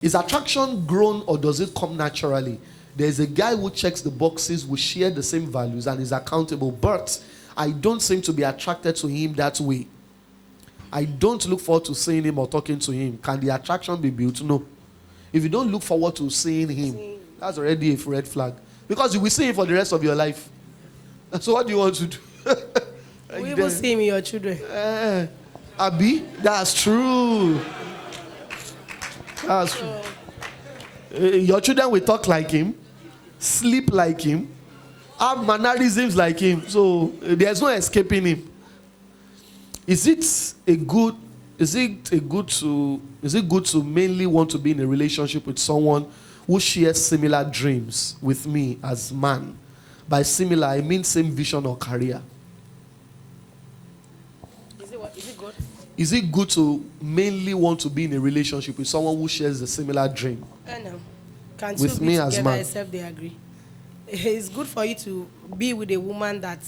Is attraction grown or does it come naturally? There's a guy who checks the boxes, we share the same values and is accountable, but I don't seem to be attracted to him that way. I don't look forward to seeing him or talking to him. Can the attraction be built? No. If you don't look forward to seeing him, that's already a red flag. Because you will see him for the rest of your life. So what do you want to do? We will see him in your children. Abi, that's true. That's true. Your children will talk like him, sleep like him, have mannerisms like him. So there's no escaping him. Is it good to mainly want to be in a relationship with someone who shares similar dreams with me as man? By similar, I mean same vision or career. Is it good? Is it good to mainly want to be in a relationship with someone who shares a similar dream? No. Can With two me be as together man. except they agree? It's good for you to be with a woman that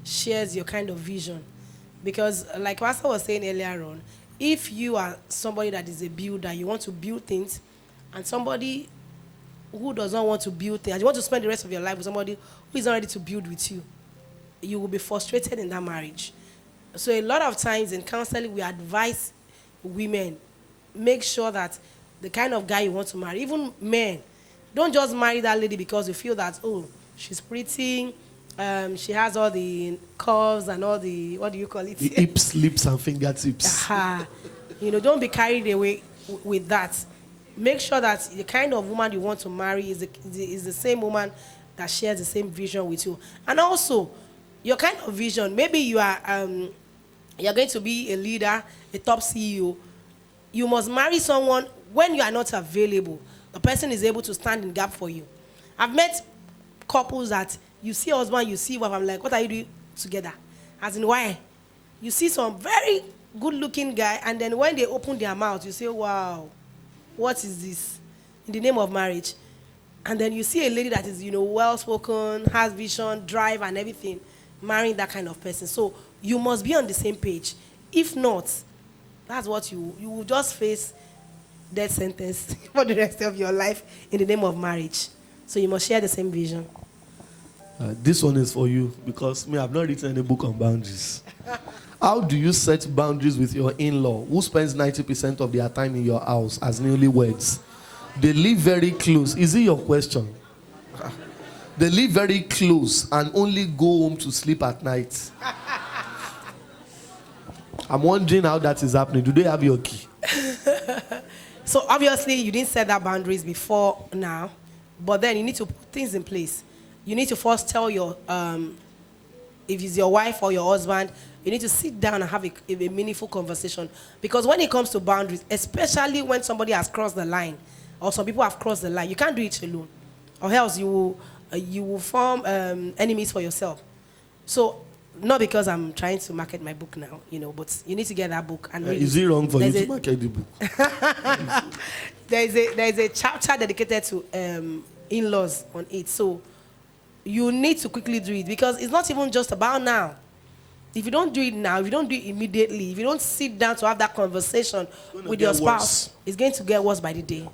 shares your kind of vision. Because like Pastor was saying earlier on, if you are somebody that is a builder, you want to build things, and somebody who does not want to build things, you want to spend the rest of your life with somebody who is not ready to build with you, you will be frustrated in that marriage. So a lot of times in counseling, we advise women, make sure that the kind of guy you want to marry, even men, don't just marry that lady because you feel that, oh, she's pretty, she has all the curves and all the, what do you call it? The hips, lips, and fingertips. Don't be carried away with that. Make sure that the kind of woman you want to marry is the same woman that shares the same vision with you. And also, your kind of vision, maybe you are you're going to be a leader, a top CEO. You must marry someone when you are not available. The person is able to stand in gap for you. I've met couples that you see husband, you see wife. I'm like, what are you doing together? As in, why? You see some very good-looking guy, and then when they open their mouth, you say, wow, what is this? In the name of marriage. And then you see a lady that is, well-spoken, has vision, drive, and everything, marrying that kind of person. So you must be on the same page. If not, that's what you will just face death sentence for the rest of your life in the name of marriage. So you must share the same vision. This one is for you because I've not written any book on boundaries. How do you set boundaries with your in-law who spends 90% of their time in your house as newlyweds? They live very close. Is it your question? They live very close and only go home to sleep at night. I'm wondering how that is happening. Do they have your key? So obviously you didn't set that boundaries before now, but then you need to put things in place. You need to first tell your, if it's your wife or your husband, you need to sit down and have a meaningful conversation. Because when it comes to boundaries, especially when somebody has crossed the line, or some people have crossed the line, you can't do it alone. Or else you will form enemies for yourself. So, not because I'm trying to market my book now, but you need to get that book. And is it wrong for you to market the book? There's a chapter dedicated to in-laws on it. So, you need to quickly do it because it's not even just about now. If you don't do it now, if you don't do it immediately, if you don't sit down to have that conversation with your spouse, it's going to get worse by the day.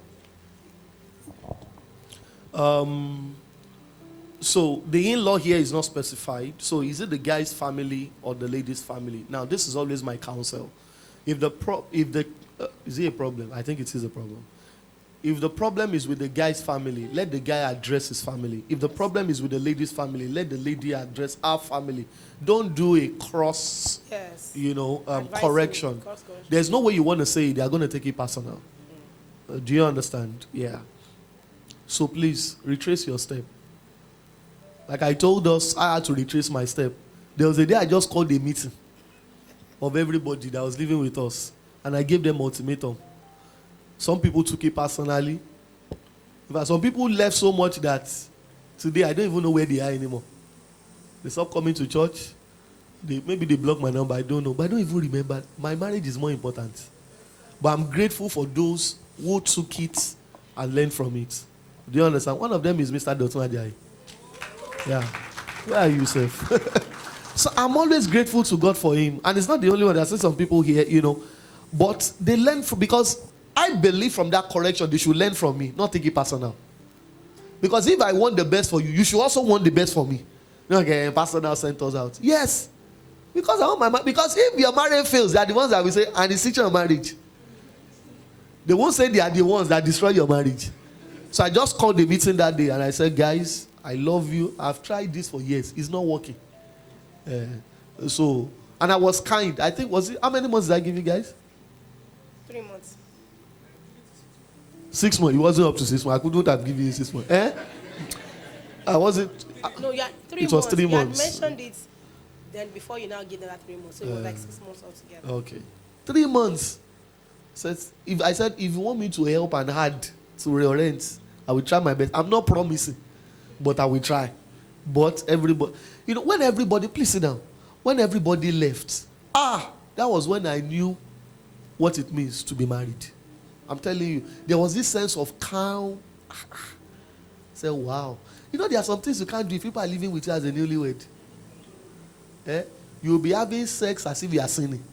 So the in-law here is not specified. So is it the guy's family or the lady's family? Now this is always my counsel. Is it a problem? I think it is a problem. If the problem is with the guy's family, let the guy address his family. If the problem is with the lady's family, let the lady address our family. Don't do a cross, correction. There's no way you want to say it. They are going to take it personal. Do you understand? Yeah. So please, retrace your step. Like I told us, I had to retrace my step. There was a day I just called a meeting of everybody that was living with us. And I gave them ultimatum. Some people took it personally. In fact, some people left so much that today I don't even know where they are anymore. They stopped coming to church. Maybe they blocked my number, I don't know. But I don't even remember. My marriage is more important. But I'm grateful for those who took it and learned from it. Do you understand? One of them is Mr. Dotun Ajayi. Yeah. Where are you, Seth? So I'm always grateful to God for him. And it's not the only one. There's some people here, But they learn because I believe from that correction, they should learn from me, not take it personal. Because if I want the best for you, you should also want the best for me. Okay, pastor now sent us out. Yes. Because I want my because if your marriage fails, they are the ones that will say, and it's your marriage. They won't say they are the ones that destroy your marriage. So I just called the meeting that day and I said, guys, I love you. I've tried this for years. It's not working. And I was kind. I think, how many months did I give you guys? 3 months. 6 months. It wasn't up to 6 months. I couldn't have given you 6 months. I wasn't. No, yeah, 3 months. It was 3 months. You had mentioned it then before you now give them that 3 months. So it was like 6 months altogether. Okay. 3 months. If you want me to help and add to your rent, I will try my best. I'm not promising, but I will try. But everybody, when everybody, please sit down. When everybody left, that was when I knew what it means to be married. I'm telling you, there was this sense of calm. Say, wow. There are some things you can't do if people are living with you as a newlywed. You'll be having sex as if you are sinning.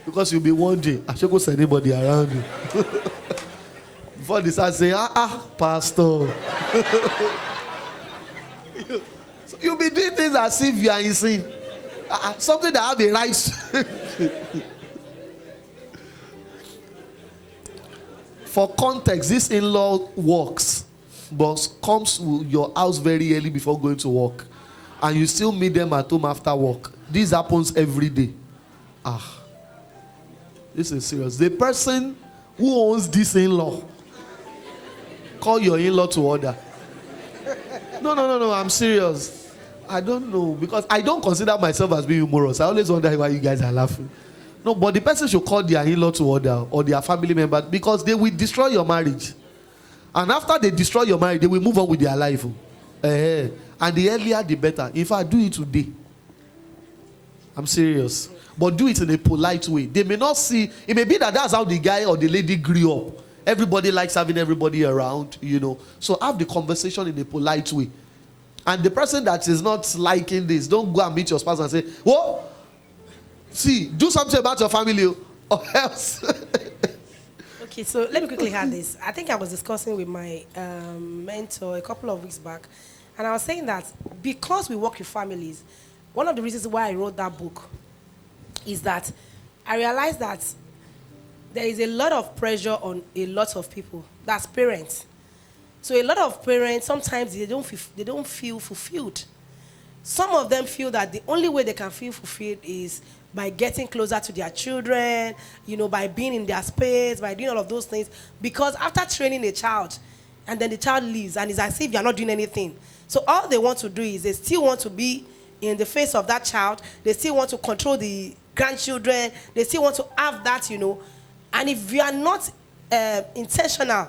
Because you'll be wondering, I should go see anybody around you. Before they start saying, pastor. So you'll be doing things as if you are in sin. Something that have a right. For context, this in-law works, but comes to your house very early before going to work. And you still meet them at home after work. This happens every day. This is serious. The person who owns this in-law, call your in-law to order. No, I'm serious. I don't know, because I don't consider myself as being humorous. I always wonder why you guys are laughing. No, but the person should call their in-law to order or their family member, because they will destroy your marriage. And after they destroy your marriage, they will move on with their life. And the earlier, the better. If I do it today, I'm serious. But do it in a polite way. They may not see, it may be that that's how the guy or the lady grew up. Everybody likes having everybody around, So have the conversation in a polite way. And the person that is not liking this, don't go and meet your spouse and say, "Whoa, see, do something about your family or else." Okay, so let me quickly add this. I think I was discussing with my mentor a couple of weeks back, and I was saying that because we work with families, one of the reasons why I wrote that book is that I realized that there is a lot of pressure on a lot of people. That's parents. So a lot of parents, sometimes they don't feel fulfilled. Some of them feel that the only way they can feel fulfilled is by getting closer to their children, by being in their space, by doing all of those things. Because after training a child, and then the child leaves, and it's as if you're not doing anything. So all they want to do is they still want to be in the face of that child. They still want to control the grandchildren. They still want to have that, And if you are not intentional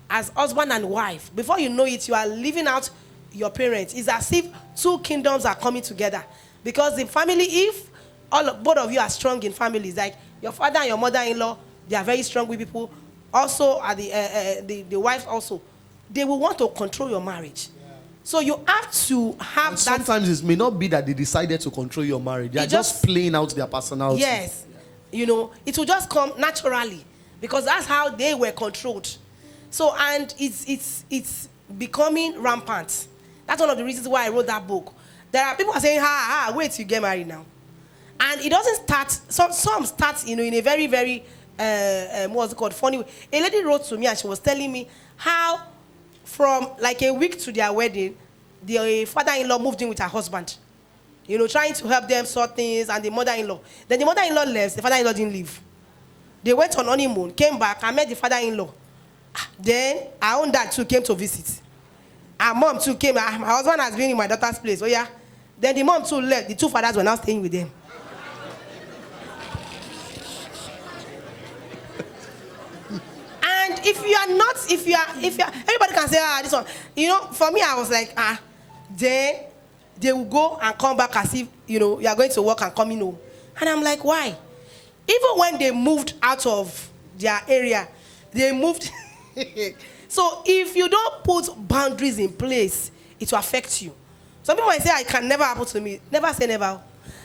as husband and wife, before you know it, you are living out your parents. It's as if two kingdoms are coming together. Because in family, if both of you are strong in families, like your father and your mother-in-law, they are very strong with people. Also, the wife also, they will want to control your marriage. Yeah. So you have to have and sometimes it may not be that they decided to control your marriage. They are just playing out their personality. Yes. Yeah. It will just come naturally because that's how they were controlled. So, and it's becoming rampant. That's one of the reasons why I wrote that book. There are people are saying, wait till you get married now. And it doesn't start, some start, in a very, very, what's it called, funny way. A lady wrote to me and she was telling me how from like a week to their wedding, the father-in-law moved in with her husband. Trying to help them sort things, and the mother-in-law. Then the mother-in-law left, the father-in-law didn't leave. They went on honeymoon, came back, and met the father-in-law. Then our own dad too came to visit. Our mom too came. My husband has been in my daughter's place. Oh yeah. Then the mom too left. The two fathers were now staying with them. And if you are, everybody can say, this one. For me, I was like, then they will go and come back as if, you are going to work and coming home. And I'm like, why? Even when they moved out of their area, they moved. So if you don't put boundaries in place, it will affect you. Some people might say, it can never happen to me. Never say never.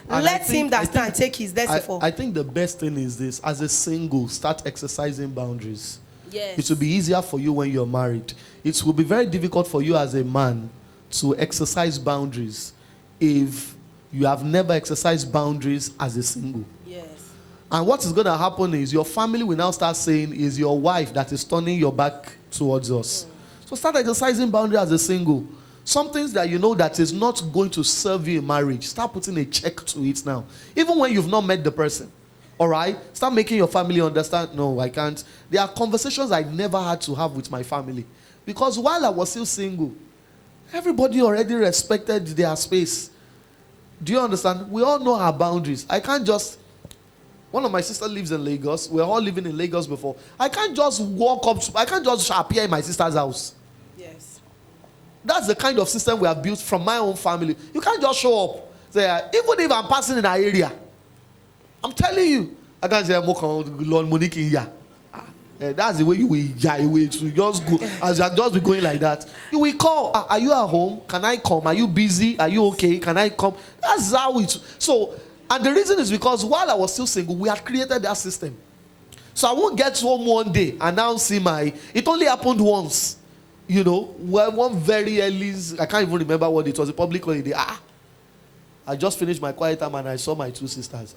Let him that stand take his fall. I think the best thing is this: as a single, start exercising boundaries. Yes. It will be easier for you when you're married. It will be very difficult for you as a man to exercise boundaries if you have never exercised boundaries as a single. Yes. And what is going to happen is your family will now start saying, is your wife that is turning your back towards us. So start exercising boundaries as a single. Some things that you know that is not going to serve you in marriage, start putting a check to it now. Even when you've not met the person. All right? Start making your family understand, no, I can't. There are conversations I never had to have with my family. Because while I was still single, everybody already respected their space. Do you understand? We all know our boundaries. I can't just... One of my sisters lives in Lagos. We're all living in Lagos before. I can't just walk up to... I can't just appear in my sister's house. Yes. That's the kind of system we have built from my own family. You can't just show up. Say, even if I'm passing in an area, I'm telling you, I can't say I'm Lord Monique here. That's the way you will to just go. As you just be going like that, you will call. Are you at home? Can I come? Are you busy? Are you okay? Can I come? That's how it. So, and the reason is because while I was still single, we had created that system. So I won't get home one day and now see my. It only happened once, you know. Well, one very early. I can't even remember what it was. A public holiday. I just finished my quiet time and I saw my two sisters.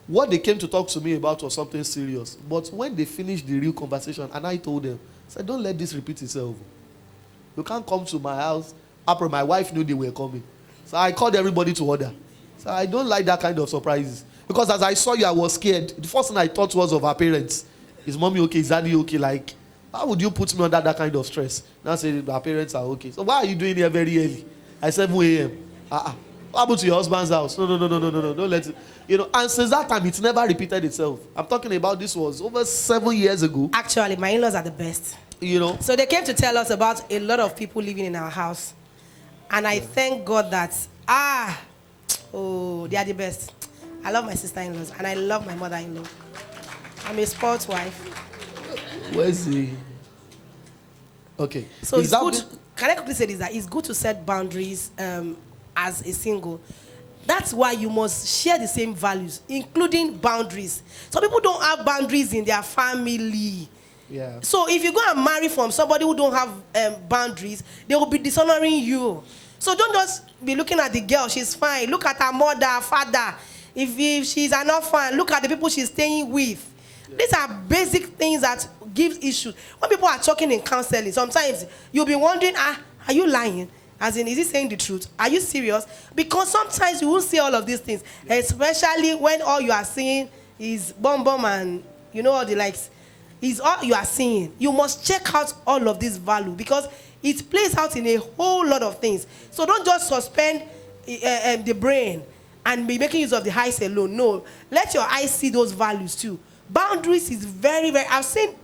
What they came to talk to me about was something serious. But when they finished the real conversation, and I told them, I said, don't let this repeat itself. You can't come to my house. After my wife knew they were coming. So I called everybody to order. So I don't like that kind of surprises. Because as I saw you, I was scared. The first thing I thought was of her parents. Is mommy okay? Is daddy okay? Like, how would you put me under that kind of stress? Now say our parents are okay. So why are you doing here very early? At 7 a.m. What happened to your husband's house? No. Don't let it. You know, and since that time, it's never repeated itself. I'm talking about this was over 7 years ago. Actually, my in-laws are the best. You know. So they came to tell us about a lot of people living in our house. And I thank God that, they are the best. I love my sister-in-laws and I love my mother-in-law. I'm a sports wife. Where's he? Okay. So it's good. Can I quickly say this? That it's good to set boundaries as a single. That's why you must share the same values, including boundaries. Some people don't have boundaries in their family. Yeah. So if you go and marry from somebody who don't have boundaries, they will be dishonoring you. So don't just be looking at the girl, she's fine. Look at her mother, her father. If she's an orphan, look at the people she's staying with. Yeah. These are basic things that give issues. When people are talking in counseling, sometimes you'll be wondering, are you lying? As in, is he saying the truth? Are you serious? Because sometimes you won't see all of these things, especially when all you are seeing is bomb and you know all the likes. Is all you are seeing. You must check out all of this value because it plays out in a whole lot of things. So don't just suspend the brain and be making use of the eyes alone. No, let your eyes see those values too. Boundaries is very, very. I've seen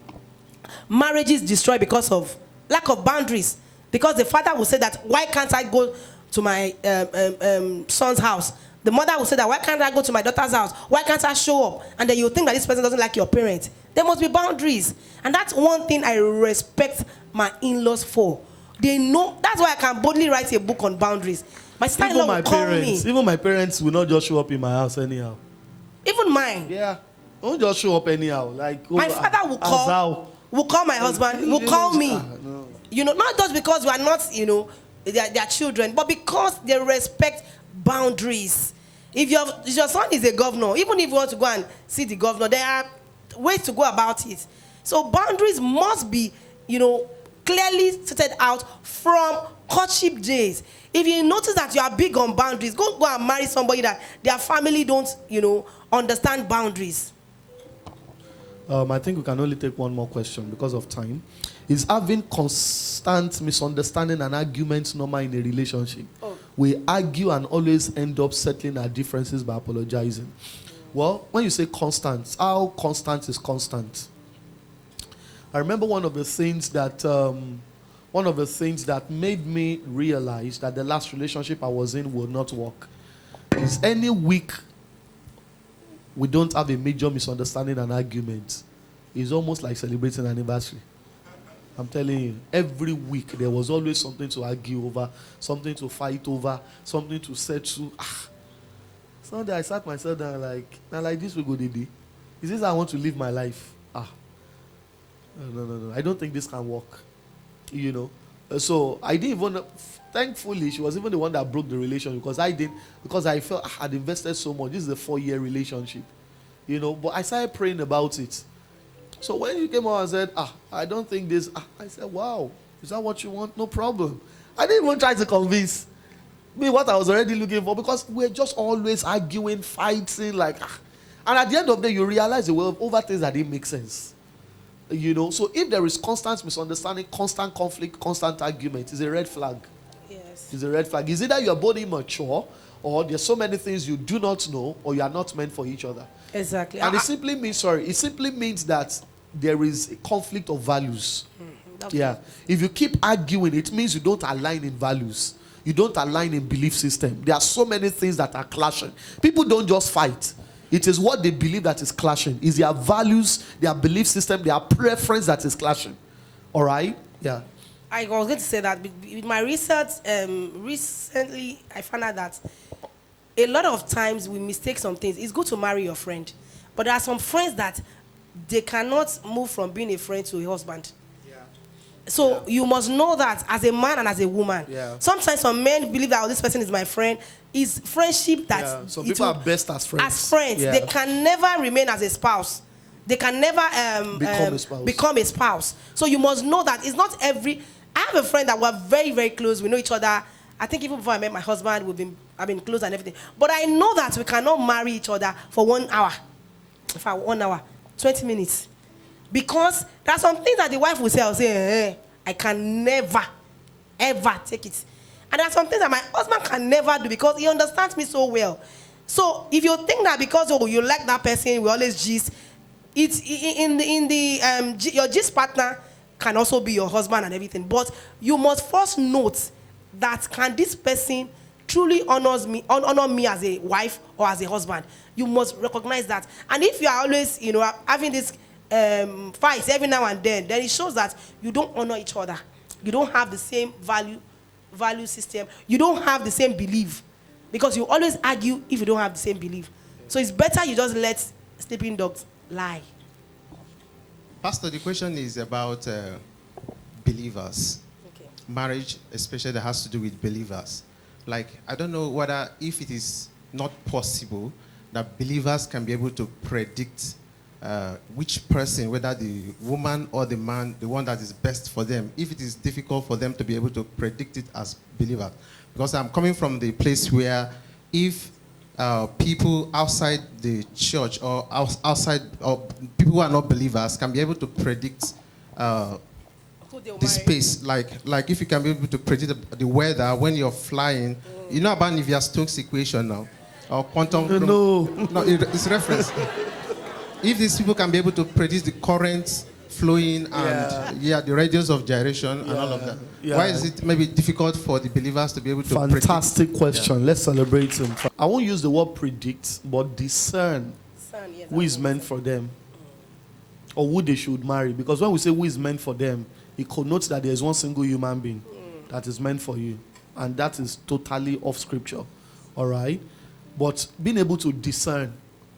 marriages destroyed because of lack of boundaries. Because the father will say that, why can't I go to my son's house? The mother will say that, why can't I go to my daughter's house? Why can't I show up? And then you think that this person doesn't like your parents. There must be boundaries. And that's one thing I respect my in-laws for. They know. That's why I can boldly write a book on boundaries. My sister-in-law will call me. Even my parents will not just show up in my house anyhow. Even mine. Yeah. Don't just show up anyhow. Like, my father will call my husband, will call me. No. You know, not just because we are not, you know, their children, but because they respect boundaries. If your son is a governor, even if you want to go and see the governor, there are ways to go about it. So boundaries must be, you know, clearly stated out from courtship days. If you notice that you are big on boundaries, go and marry somebody that their family don't, you know, understand boundaries. I think we can only take one more question because of time. Is having constant misunderstanding and arguments normal in a relationship? We argue and always end up settling our differences by apologizing. Well, when you say constant, how constant is constant? I remember one of the things that made me realize that the last relationship I was in would not work is any week we don't have a major misunderstanding and argument. It's almost like celebrating an anniversary. I'm telling you, every week there was always something to argue over, something to fight over, something to settle. Sunday I sat myself down like, now like this we go day. Is this how I want to live my life? No. I don't think this can work. You know. So I didn't even. Thankfully, she was even the one that broke the relationship because I felt I had invested so much. This is a 4-year relationship. You know. But I started praying about it. So when you came out and said, I don't think this. I said, wow, is that what you want? No problem. I didn't even try to convince me what I was already looking for, because we're just always arguing, fighting, like, and at the end of the day, you realize the world over things that didn't make sense. You know, so if there is constant misunderstanding, constant conflict, constant argument, it's a red flag. Yes. It's a red flag. It's either you're both immature, or there's so many things you do not know, or you are not meant for each other. Exactly. And it simply means that there is a conflict of values. Yeah. If you keep arguing, it means you don't align in values. You don't align in belief system. There are so many things that are clashing. People don't just fight. It is what they believe that is clashing. It's their values, their belief system, their preference that is clashing. All right? Yeah. I was going to say that with my research, recently I found out that a lot of times we mistake some things. It's good to marry your friend, but there are some friends that they cannot move from being a friend to a husband. So you must know that as a man and as a woman. Yeah. Sometimes some men believe that this person is my friend. Is friendship that some people are best as friends. As friends, they can never remain as a spouse. They can never become a spouse. So you must know that it's not every. I have a friend that we're very, very close. We know each other. I think even before I met my husband, I've been close and everything. But I know that we cannot marry each other for 1 hour. In fact, 1 hour, 20 minutes. Because there are some things that the wife will say, I'll say, I can never, ever take it. And there are some things that my husband can never do because he understands me so well. So if you think that because you like that person, we always gist, it's your gist partner can also be your husband and everything. But you must first note that can this person truly honor me as a wife or as a husband. You must recognize that. And if you are always, having this fights every now and then it shows that you don't honor each other. You don't have the same value system. You don't have the same belief, because you always argue if you don't have the same belief. So it's better you just let sleeping dogs lie. Pastor, the question is about believers. Okay. Marriage, especially, that has to do with believers. Like, I don't know whether if it is not possible that believers can be able to predict which person, whether the woman or the man, the one that is best for them, if it is difficult for them to be able to predict it as believers. Because I'm coming from the place where if people outside the church or outside, or people who are not believers can be able to predict the space, like if you can be able to predict the weather when you're flying, you know about Navier-Stokes equation now, or quantum. No, it's reference. If these people can be able to predict the currents flowing and the radius of gyration and all of that, why is it maybe difficult for the believers to be able to Fantastic question. Let's celebrate him. I won't use the word predict, but discern who is meant for them or who they should marry. Because when we say who is meant for them, it connotes that there is one single human being that is meant for you. And that is totally off scripture. All right? But being able to discern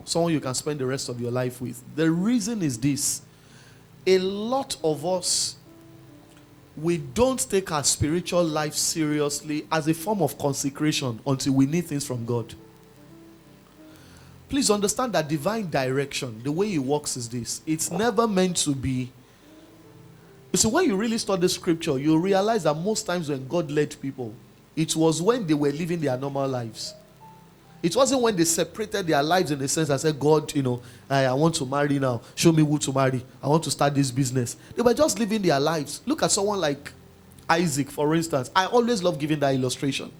someone you can spend the rest of your life with. The reason is this. A lot of us, we don't take our spiritual life seriously as a form of consecration until we need things from God. Please understand that divine direction, the way it works is this. It's never meant to be. So when you really study scripture, you realize that most times when God led people, it was when they were living their normal lives. It wasn't when they separated their lives in the sense that said, God, I want to marry now. Show me who to marry. I want to start this business. They were just living their lives. Look at someone like Isaac, for instance. I always love giving that illustration.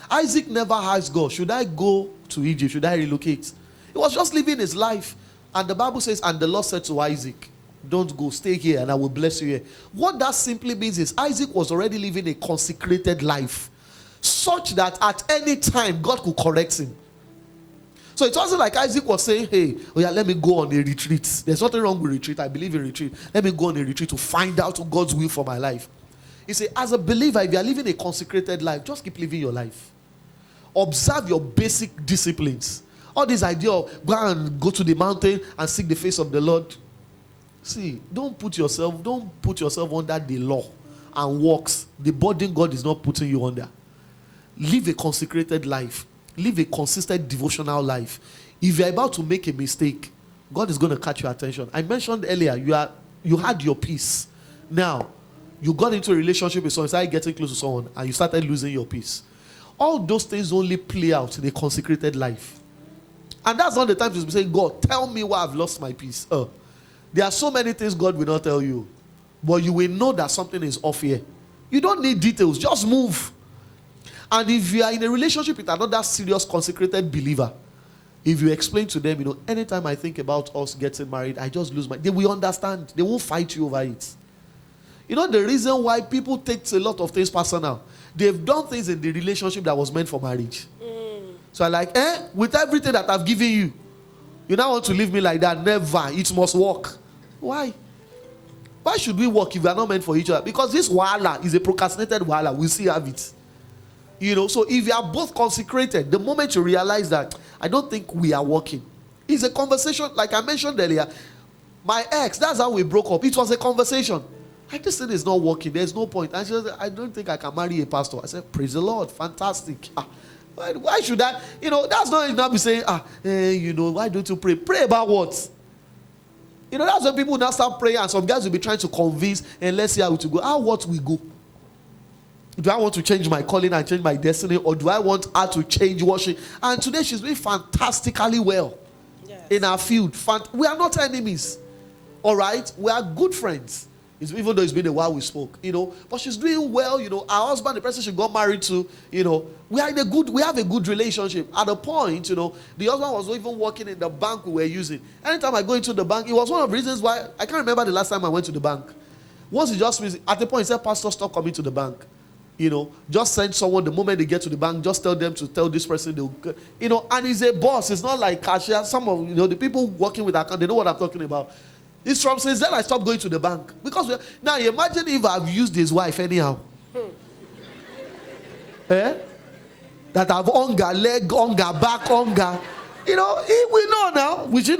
Isaac never asked God, should I go to Egypt? Should I relocate? He was just living his life. And the Bible says, and the Lord said to Isaac, don't go, stay here and I will bless you here. What that simply means is Isaac was already living a consecrated life, such that at any time God could correct him. So it wasn't like Isaac was saying, hey, let me go on a retreat. There's nothing wrong with retreat. I believe in retreat. Let me go on a retreat to find out God's will for my life. He said, as a believer, if you are living a consecrated life, just keep living your life. Observe your basic disciplines. All this idea of go to the mountain and seek the face of the Lord. See, don't put yourself under the law and works. The burden God is not putting you under. Live a consecrated life. Live a consistent devotional life. If you're about to make a mistake, God is going to catch your attention. I mentioned earlier, you had your peace. Now, you got into a relationship with someone, started getting close to someone, and you started losing your peace. All those things only play out in a consecrated life. And that's not the time to be saying, God, tell me why I've lost my peace. There are so many things God will not tell you. But you will know that something is off here. You don't need details. Just move. And if you are in a relationship with another serious consecrated believer, if you explain to them, anytime I think about us getting married, I just lose they will understand. They won't fight you over it. The reason why people take a lot of things personal, they've done things in the relationship that was meant for marriage. So I like, with everything that I've given you, you now want to leave me like that? Never. It must work. Why? Why should we work if we are not meant for each other? Because this wahala is a procrastinated wahala. We still have it. So if you are both consecrated, the moment you realize that, I don't think we are working. It's a conversation, like I mentioned earlier. My ex, that's how we broke up. It was a conversation. I just said it's not working. There's no point. And she said, I don't think I can marry a pastor. I said, praise the Lord. Fantastic. Why should I? That's not enough to say, why don't you pray? Pray about what? That's when people now start praying, and some guys will be trying to convince, and let's see how it will go. How what we go? Do I want to change my calling and change my destiny, or do I want her to change worship? And today she's doing fantastically well in our field. We are not enemies. All right? We are good friends. Even though it's been a while we spoke, but she's doing well. Our husband, the person she got married to, we have a good relationship. At a point, the husband was even working in the bank we were using. Anytime I go into the bank, it was one of the reasons why I can't remember the last time I went to the bank. Once he just at the point he said, Pastor, stop coming to the bank. Just send someone the moment they get to the bank, just tell them to tell this person they'll, and he's a boss. It's not like cashier. Some of the people working with account, they know what I'm talking about. It's from since then I stopped going to the bank. Because now imagine if I've used his wife anyhow. That I've hunger, leg, hunger, back, hunger. We know now. Will he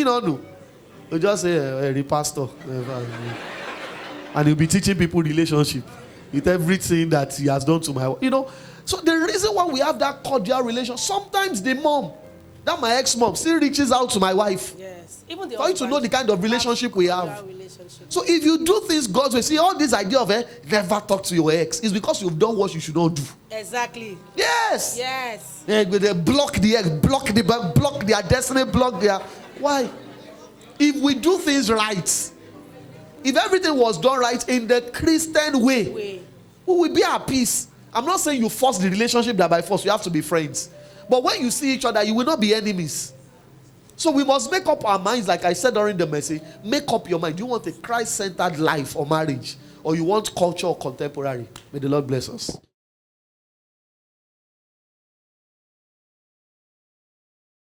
not know? We'll just say, the pastor. And he'll be teaching people relationship with everything that he has done to my wife. So the reason why we have that cordial relation, sometimes the mom, that my ex-mom, still reaches out to my wife. Yes. Even for you to know the kind of relationship we have. So if you do things God's way, see all this idea of never talk to your ex is because you've done what you should not do. Exactly. Yes. Yes. They block the ex, block the bank, block their destiny, block their. Why? If we do things right, if everything was done right in the Christian way, we will be at peace. I'm not saying you force the relationship that by force you have to be friends. But when you see each other, you will not be enemies. So we must make up our minds, like I said during the message. Make up your mind. Do you want a Christ-centered life or marriage? Or you want culture or contemporary? May the Lord bless us.